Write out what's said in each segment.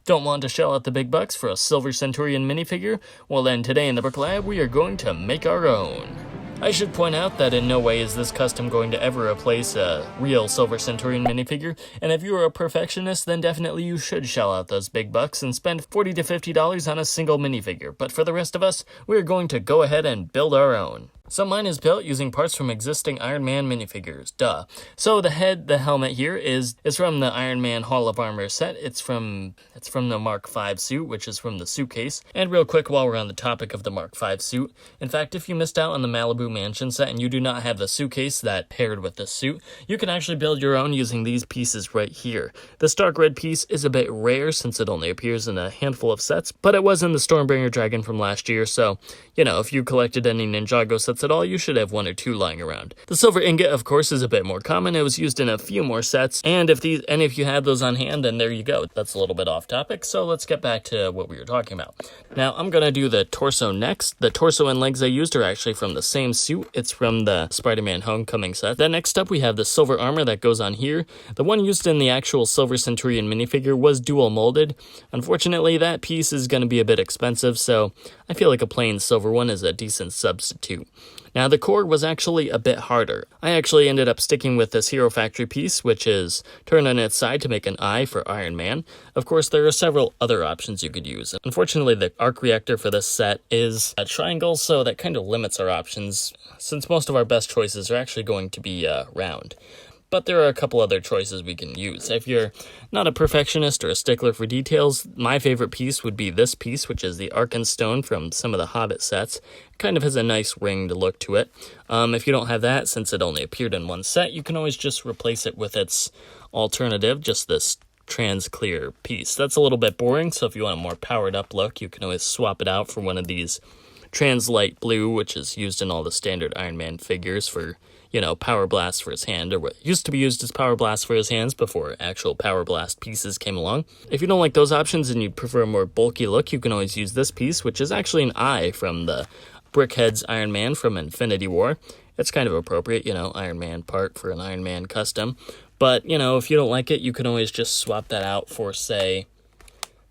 Don't want to shell out the big bucks for a Silver Centurion minifigure? Well then, today in the Brick Lab, we are going to make our own. I should point out that in no way is this custom going to ever replace a real Silver Centurion minifigure, and if you are a perfectionist, then definitely you should shell out those big bucks and spend $40 to $50 on a single minifigure. But for the rest of us, we are going to go ahead and build our own. So mine is built using parts from existing Iron Man minifigures, duh. So the helmet here is from the Iron Man Hall of Armor set. It's from the Mark V suit, which is from the suitcase. And real quick, while we're on the topic of the Mark V suit, in fact, if you missed out on the Malibu Mansion set and you do not have the suitcase that paired with this suit, you can actually build your own using these pieces right here. This dark red piece is a bit rare since it only appears in a handful of sets, but it was in the Stormbringer Dragon from last year, so, you know, if you collected any Ninjago sets at all, you should have one or two lying around. The silver ingot, of course, is a bit more common. It was used in a few more sets, and if you had those on hand, then there you go. That's a little bit off topic, so let's get back to what we were talking about. Now, I'm gonna do the torso next. The torso and legs I used are actually from the same suit. It's from the Spider-Man Homecoming set. Then next up, we have the silver armor that goes on here. The one used in the actual Silver Centurion minifigure was dual molded. Unfortunately, that piece is gonna be a bit expensive, so I feel like a plain silver one is a decent substitute. Now, the core was actually a bit harder. I actually ended up sticking with this Hero Factory piece, which is turned on its side to make an eye for Iron Man. Of course, there are several other options you could use. Unfortunately, the arc reactor for this set is a triangle, so that kind of limits our options, since most of our best choices are actually going to be round. But there are a couple other choices we can use. If you're not a perfectionist or a stickler for details, my favorite piece would be this piece, which is the Arkenstone from some of the Hobbit sets. It kind of has a nice ringed look to it. If you don't have that, since it only appeared in one set, you can always just replace it with its alternative, just this trans clear piece. That's a little bit boring, so if you want a more powered up look, you can always swap it out for one of these trans light blue, which is used in all the standard Iron Man figures for, you know, Power Blast for his hand, or what used to be used as Power Blast for his hands before actual Power Blast pieces came along. If you don't like those options and you prefer a more bulky look, you can always use this piece, which is actually an eye from the Brickhead's Iron Man from Infinity War. It's kind of appropriate, you know, Iron Man part for an Iron Man custom. But, you know, if you don't like it, you can always just swap that out for, say,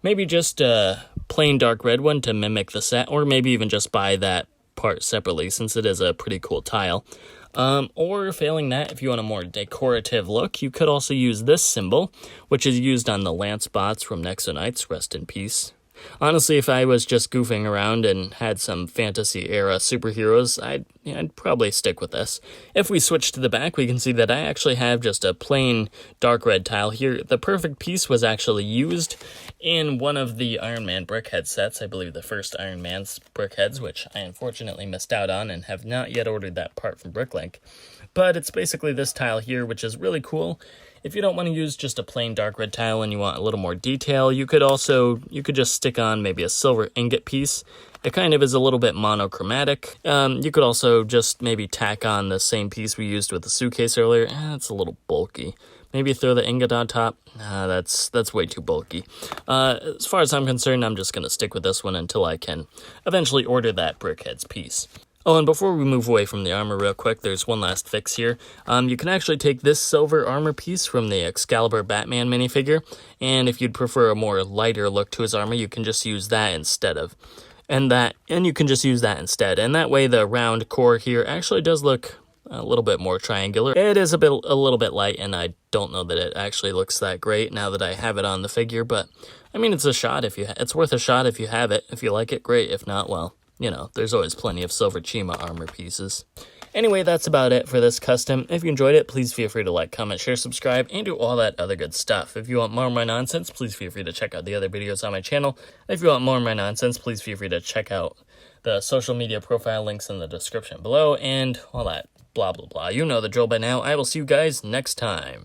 maybe just a plain dark red one to mimic the set, or maybe even just buy that part separately, since it is a pretty cool tile. Or failing that, if you want a more decorative look, you could also use this symbol, which is used on the Lance bots from Nexonites, rest in peace. Honestly, if I was just goofing around and had some fantasy-era superheroes, I'd probably stick with this. If we switch to the back, we can see that I actually have just a plain dark red tile here. The perfect piece was actually used in one of the Iron Man Brickhead sets, I believe the first Iron Man's Brickheads, which I unfortunately missed out on and have not yet ordered that part from Bricklink. But it's basically this tile here, which is really cool. If you don't want to use just a plain dark red tile and you want a little more detail, you could just stick on maybe a silver ingot piece. It kind of is a little bit monochromatic. You could also just maybe tack on the same piece we used with the suitcase earlier. It's a little bulky. Maybe throw the ingot on top. That's way too bulky. As far as I'm concerned, I'm just going to stick with this one until I can eventually order that Brickhead's piece. Oh, and before we move away from the armor real quick, there's one last fix here. You can actually take this silver armor piece from the Excalibur Batman minifigure, and if you'd prefer a more lighter look to his armor, you can just use that instead. And that way the round core here actually does look a little bit more triangular. It is a little bit light, and I don't know that it actually looks that great now that I have it on the figure, but I mean, it's worth a shot if you have it. If you like it, great. If not, well, you know, there's always plenty of Silver Chima armor pieces. Anyway, that's about it for this custom. If you enjoyed it, please feel free to like, comment, share, subscribe, and do all that other good stuff. If you want more of my nonsense, please feel free to check out the other videos on my channel. If you want more of my nonsense, please feel free to check out the social media profile links in the description below, and all that blah, blah, blah. You know the drill by now. I will see you guys next time.